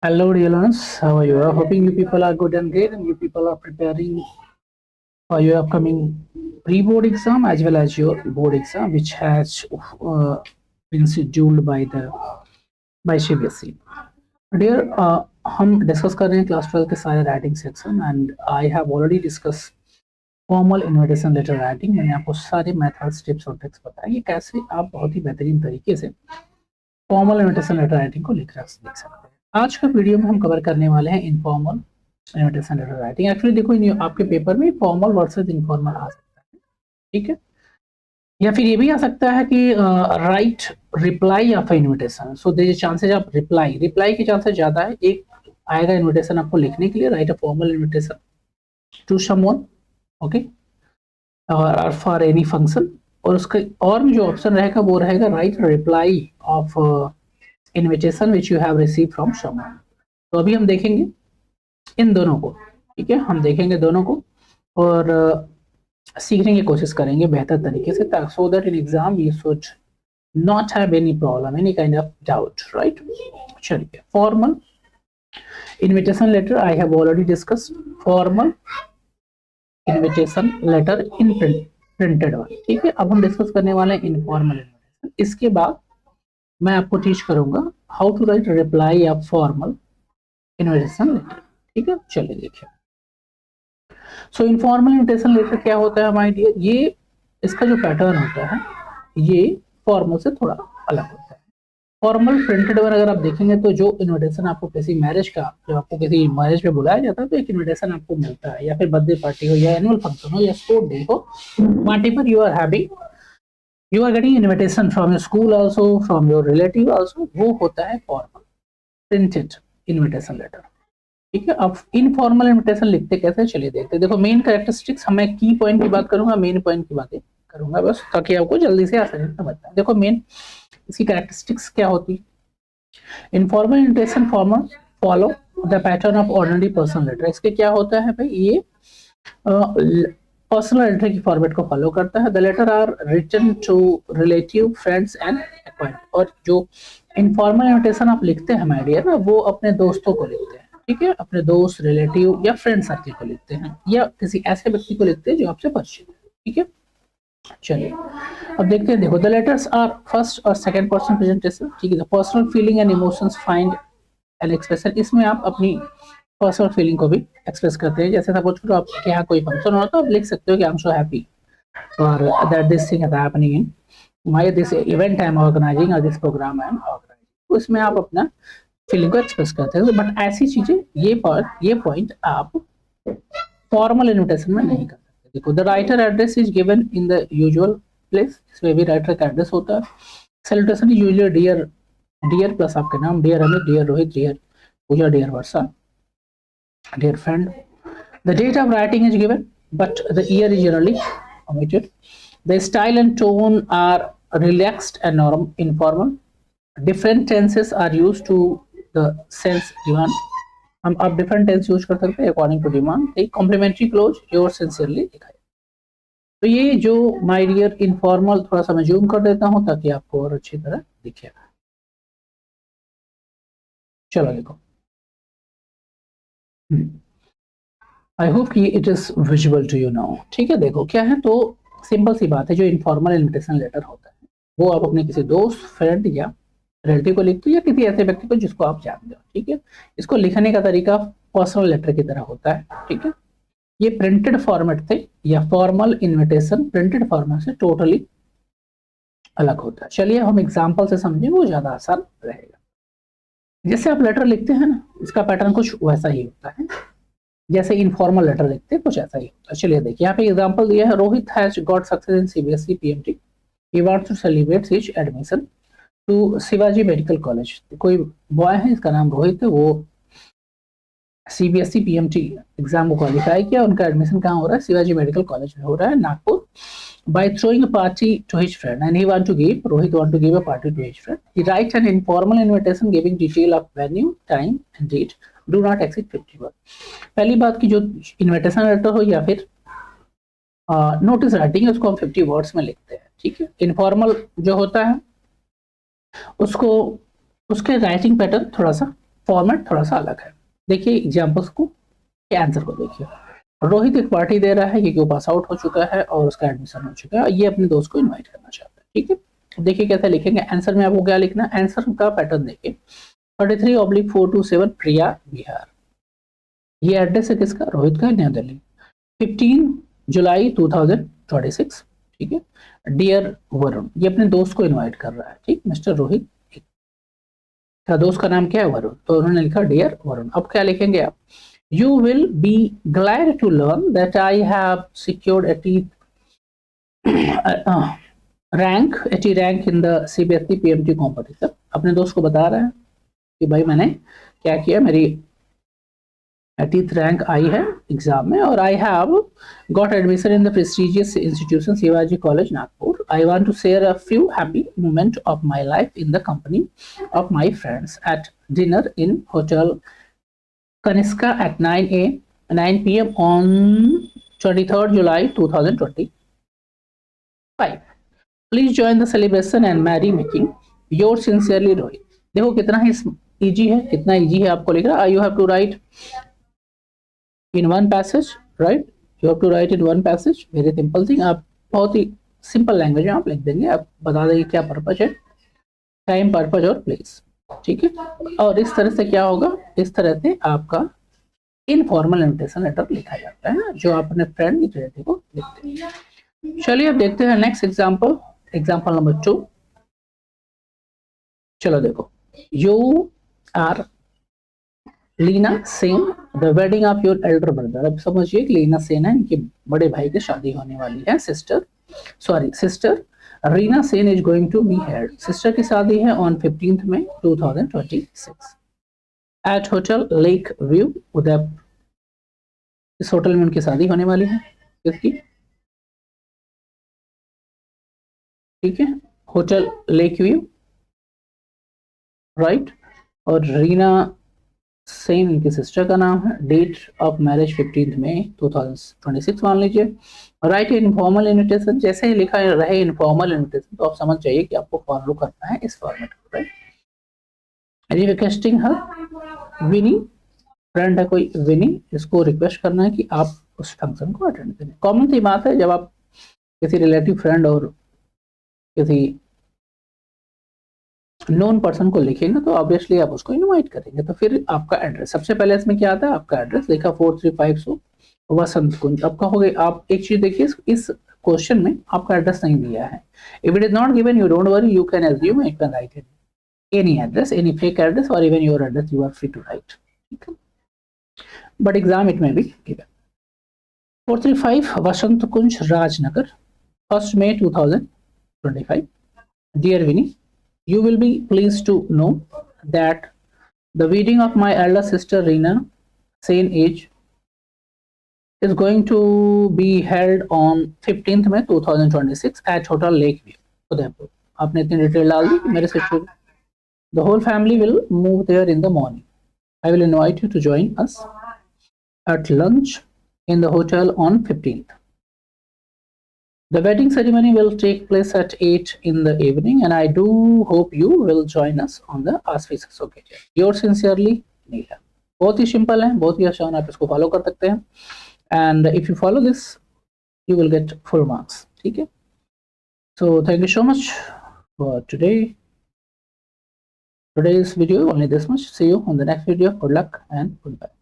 Hello, dear learners. How are you? I'm hoping you people are good and great, and you people are preparing for your upcoming pre-board exam as well as your board exam, which has been scheduled by CBSE. Dear, हम discuss कर रहे हैं class 12 के सारे writing section and I have already discuss formal invitation letter writing. मैंने आपको सारे methods tips और ट्रिक्स बताए कि कैसे आप बहुत ही बेहतरीन तरीके से फॉर्मल इनविटेशन लेटर राइटिंग को लिख सकते हैं। आज का वीडियो में हम कवर करने वाले हैं informal invitation letter writing. Actually देखो, आपके पेपर में फॉर्मल वर्सेस इनफॉर्मल आ सकता है, ठीक है, या फिर ये भी आ सकता है कि write reply of invitation. So there chances आप रिप्लाई के चांसेस ज्यादा है। एक आएगा इनविटेशन आपको लिखने के लिए, write a formal invitation to someone, okay, और फॉर एनी फंक्शन, और उसका और जो ऑप्शन रहेगा वो रहेगा write reply of invitation which you have receive from someone. तो अभी हम देखेंगे इन दोनों को, ठीक है, हम देखेंगे दोनों को और सीखने की कोशिश करेंगे बेहतर तरीके से, so that in exam we should not have any problem, any kind of doubt, right. चलिए, formal invitation letter I have already discussed formal invitation letter in printed one, ठीक है। अब हम डिस्कस करने वाले हैं इनफॉर्मल इनविटेशन। इसके बाद मैं आपको टीच करूंगा how to write reply of formal invitation letter, ठीक है। चलिए देखिए, सो इनफॉर्मल इनविटेशन लेटर क्या होता है हमारे डियर, ये इसका जो पैटर्न होता है ये फॉर्मल से थोड़ा अलग होता है। फॉर्मल प्रिंटेड वन अगर आप देखेंगे तो जो इनविटेशन आपको किसी मैरिज का, जब आपको किसी मैरिज पे बुलाया जाता है तो एक इनविटेशन आपको मिलता है, या फिर बर्थडे पार्टी हो या एनुअल फंक्शन हो या स्पोर्ट डे हो, whatever you are having, you are getting invitation from your school also, from your relative also, वो होता है फॉर्मल प्रिंटेड इनविटेशन लेटर, ठीक है। अब इनफॉर्मल इनविटेशन लिखते कैसे, चलिए देखते हैं। देखो, मेन कैरेक्टरिस्टिक्स, मैं की पॉइंट की बात करूंगा, मेन पॉइंट की बातें करूंगा बस, ताकि आपको जल्दी से आसानी से समझ पाए। देखो, मेन इसकी कैरेक्टरिस्टिक्स क्या होती है। Informal invitation formal follow the pattern of ordinary personal letter. इसके क्या होता है भाई, ये पर्सनल लेटर की फॉर्मेट को फॉलो करता है। The letter are written to relative, friends and acquaintance. और जो इनफॉर्मल इनविटेशन आप लिखते हैं माय डियर ना, वो अपने दोस्तों को लिखते हैं, ठीक है, अपने दोस्त, रिलेटिव या फ्रेंड सर्कल को लिखते हैं, या किसी ऐसे व्यक्ति को लिखते हैं जो आपसे परिचित है, ठीक है। चलिए अब देखते हैं। देखो, द लेटर्स आर फर्स्ट और सेकंड पर्सन प्रेजेंटेशन, ठीक है। The personal feeling and emotions find an expression. इसमें आप अपनी पर्सनल फीलिंग को भी एक्सप्रेस करते हैं। जैसे सपोज करो आपके यहाँ कोई फंक्शन हो तो आप लिख सकते हो कि आई एम सो हैप्पी और that this thing is happening in my this event I am organizing और this program I am organizing. उसमें आप अपना फीलिंग को एक्सप्रेस करते हैं। बट ऐसी चीजें, ये पॉइंट आप फॉर्मल इनविटेशन में नहीं कर सकते। देखो, the writer address is given in the usual place. इसमें भी राइटर का एड्रेस होता है। Salutation is usually dear, dear plus आपके नाम, dear Amit, dear Rohit, dear Pooja, dear Varsha, dear friend. The date of writing is given, but the year is generally omitted. The style and tone are relaxed and informal. Different tenses are used to the sense demand. हम आप different tense use कर सकते हैं according to demand. एक complimentary close, your sincerely लिखा है। तो ये जो माय डियर इनफॉर्मल, थोड़ा सा मैं जूम कर देता हूं ताकि आपको और अच्छी तरह दिखेगा। चलो देखो, आई होप कि it is visual to you now, ठीक है। देखो क्या है, तो सिंपल सी बात है, जो इनफॉर्मल इनविटेशन लेटर होता है वो आप अपने किसी दोस्त, फ्रेंड या रिलेटिव को लिखते हो, या किसी ऐसे व्यक्ति को जिसको आप जानते हो, ठीक है। इसको लिखने का तरीका पर्सनल लेटर की तरह होता है, ठीक है। ये प्रिंटेड फॉर्मेट थे, या फॉर्मल इनविटेशन प्रिंटेड फॉर्मेट से टोटली अलग होता है। चलिए हम एग्जाम्पल से समझें, वो ज्यादा आसान रहेगा। जैसे आप लेटर लिखते हैं ना, इसका पैटर्न कुछ वैसा ही होता है जैसे इनफॉर्मल लेटर लिखते हैं, कुछ ऐसा ही होता है। चलिए देखिए, यहाँ पे एग्जांपल दिया है। Rohit has got success in CBSE PMT, he wants to celebrate his admission to Shivaji medical college. कोई बॉय है, इसका नाम रोहित है, वो सीबीएसई पीएमटी एग्जाम को क्वालिफाई किया। उनका एडमिशन कहाँ हो रहा है, शिवाजी मेडिकल कॉलेज में हो रहा है, Nagpur. By throwing a party to his friend, and Rohit want to give a party to his friend. He writes an informal invitation giving detail of venue, time and date. Do not exceed 50 words. पहली बात की जो invitation letter हो या फिर notice writing है, उसको हम 50 वर्ड्स में लिखते हैं, ठीक है। इनफॉर्मल जो होता है उसको, उसके राइटिंग पैटर्न थोड़ा सा फॉर्मेट थोड़ा सा अलग है। देखिए एग्जाम्पल्स को, के आंसर को देखिए। रोहित एक पार्टी दे रहा है क्योंकि वो पास आउट हो चुका है और उसका एडमिशन हो चुका है, ये अपने दोस्त को इनवाइट करना चाहता है। ठीक है, देखिए कैसे लिखेंगे। आंसर में आपको क्या लिखना है, आंसर का पैटर्न देखिए। 33/427 प्रिया बिहार, ये एड्रेस है किसका, रोहित का, नया दिल्ली। 15 जुलाई 2026, ठीक है। डियर वरुण, ये अपने दोस्त को इनवाइट कर रहा है, ठीक, मिस्टर रोहित का दोस्त का नाम क्या है, वरुण, तो उन्होंने लिखा डियर वरुण। अब क्या लिखेंगे आप, you will be glad to learn that I have secured a rank 80 rank in the CBSE PMT competition. अपने दोस्त को बता रहा है कि भाई मैंने क्या किया, मेरी 80th रैंक आई है एग्जाम में, और I have got admission in the prestigious institution Shivaji college Nagpur. I want to share a few happy moment of my life in the company of my friends at dinner in hotel Kanishka at 9 p.m. on 23rd July 2025. Please join the celebration and merry making. Yours sincerely, Rohit. देखो कितना ही easy है, कितना easy है आपको लिख रहा। You have to write in one passage, right, you have to write in one passage, very simple thing. आप बहुत ही सिंपल लैंग्वेज में आप लिख देंगे, आप बता देंगे क्या पर्पज है, टाइम, पर्पज और प्लेस, ठीक है। और इस तरह से क्या होगा, इस तरह से आपका इनफॉर्मल इन्विटेशन लेटर लिखा जाता है, जो आप अपने फ्रेंड रिलेटिव को लिखते हैं। चलिए अब देखते हैं नेक्स्ट एग्जांपल, एग्जांपल नंबर 2। चलो देखो, you are Leena Sen, the wedding of your elder brother. अब समझिए कि लीना सेन है, इनके बड़े भाई की शादी होने वाली है। Sister Reena Sen is going to be held, sister की शादी है on 15 May 2026 at hotel lake view Udaipur. इस होटल में उनकी शादी होने वाली है, किसकी, ठीक है, होटल लेक व्यू, राइट। और रीना सेन इनकी सिस्टर का नाम है। डेट ऑफ मैरिज 15 मई 2026 मान लीजिए। राइट इनफॉर्मल इन्विटेशन, जैसे ही लिखा रहे इनफॉर्मल इन्विटेशन, तो आप समझ जाइए कि आपको फॉलो करना है इस फॉर्मेट को, राइट। रिक्वेस्टिंग हर विनी, फ्रेंड है कोई विनी, इसको रिक्वेस्ट करना है कि आप उस फंक्शन को अटेंड करें। कॉमन सी बात है, जब आप किसी रिलेटिव फ्रेंड और किसी नोन पर्सन को लिखेंगे तो ऑब्वियसली आप उसको इनवाइट करेंगे। तो फिर आपका एड्रेस, सबसे पहले इसमें क्या आता है, आपका एड्रेस लिखा 4350 वसंत कुंज। अब कहोगे, आप एक चीज देखिए, इस क्वेश्चन में आपका एड्रेस नहीं दिया है। If it is not given, you don't worry, you can assume, you can write it any address, any fake address और even your address, you are free to write, ठीक है, but exam it may be given. 435 Vasant Kunj Rajnagar, 1st May 2025. Dear Winnie, you will be pleased to know that the wedding of my elder sister Reena Sen is going to be held on 15th May 2026 at Hotel Lakeview, Udaipur. आपने इतनी detail डाल दी मेरे sister. The whole family will move there in the morning. I will invite you to join us at lunch in the hotel on 15th. The wedding ceremony will take place at 8 in the evening and I do hope you will join us on the auspicious occasion. Yours sincerely, Neela. बहुत ही simple है, बहुत ही आसान, आप इसको follow कर सकते हैं। And if you follow this you will get full marks, ठीक है। So thank you so much for today's video, only this much. See you on the next video. Good luck and goodbye.